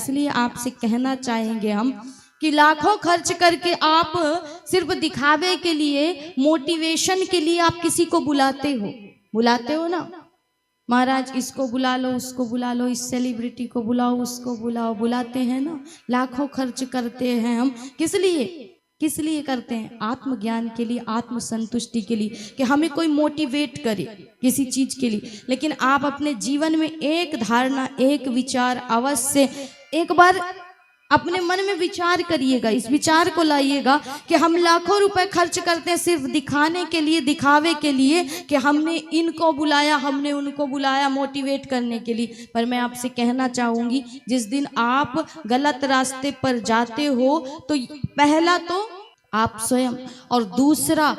इसलिए आपसे कहना चाहेंगे हम कि लाखों खर्च करके आप सिर्फ दिखावे के लिए, मोटिवेशन के लिए आप किसी को बुलाते हो ना, महाराज इसको बुला लो, उसको बुला लो, इस सेलिब्रिटी को बुलाओ, उसको बुलाओ, बुलाते हैं ना। लाखों खर्च करते हैं हम, किस लिए करते हैं? आत्मज्ञान के लिए, आत्म संतुष्टि के लिए, कि हमें कोई मोटिवेट करे किसी चीज के लिए। लेकिन आप अपने जीवन में एक धारणा, एक विचार अवश्य एक बार अपने मन में विचार करिएगा, इस विचार को लाइएगा कि हम लाखों रुपए खर्च करते हैं सिर्फ दिखाने के लिए, दिखावे के लिए, कि हमने इनको बुलाया, हमने उनको बुलाया, मोटिवेट करने के लिए। पर मैं आपसे कहना चाहूंगी, जिस दिन आप गलत रास्ते पर जाते हो तो पहला तो आप स्वयं, और दूसरा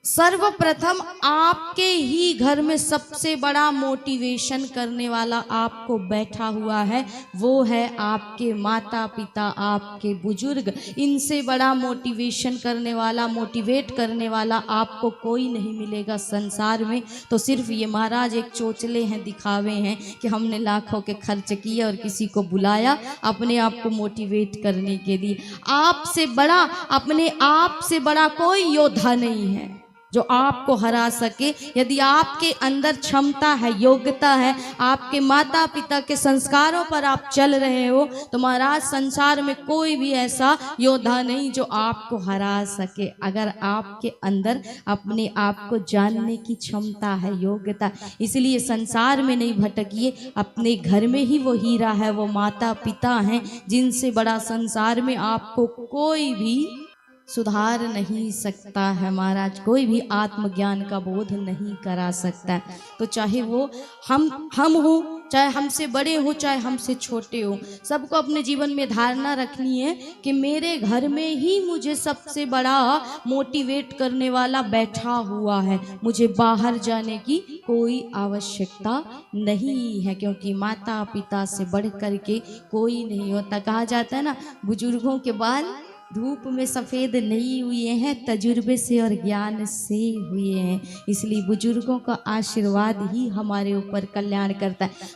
सर्वप्रथम आपके ही घर में सबसे बड़ा मोटिवेशन करने वाला आपको बैठा हुआ है, वो है आपके माता पिता, आपके बुजुर्ग। इनसे बड़ा मोटिवेशन करने वाला, मोटिवेट करने वाला आपको कोई नहीं मिलेगा संसार में। तो सिर्फ ये महाराज एक चोचले हैं, दिखावे हैं कि हमने लाखों के खर्च किए और किसी को बुलाया अपने आप को मोटिवेट करने के लिए। आपसे बड़ा, अपने आप से बड़ा कोई योद्धा नहीं है जो आपको हरा सके। यदि आपके अंदर क्षमता है, योग्यता है, आपके माता पिता के संस्कारों पर आप चल रहे हो, तो महाराज संसार में कोई भी ऐसा योद्धा नहीं जो आपको हरा सके। अगर आपके अंदर अपने आप को जानने की क्षमता है, योग्यता, इसलिए संसार में नहीं भटकिए, अपने घर में ही वो हीरा है, वो माता पिता हैं, जिनसे बड़ा संसार में आपको कोई भी सुधार नहीं सकता है महाराज। कोई भी आत्मज्ञान का बोध नहीं करा सकता है। तो चाहे वो हम हो, चाहे हमसे बड़े हो, चाहे हमसे छोटे हो, सबको अपने जीवन में धारणा रखनी है कि मेरे घर में ही मुझे सबसे बड़ा मोटिवेट करने वाला बैठा हुआ है, मुझे बाहर जाने की कोई आवश्यकता नहीं है, क्योंकि माता पिता से बढ़ कर के कोई नहीं होता। कहा जाता है ना, बुजुर्गों के बाल धूप में सफ़ेद नहीं हुए हैं, तजुर्बे से और ज्ञान से हुए हैं। इसलिए बुजुर्गों का आशीर्वाद ही हमारे ऊपर कल्याण करता है।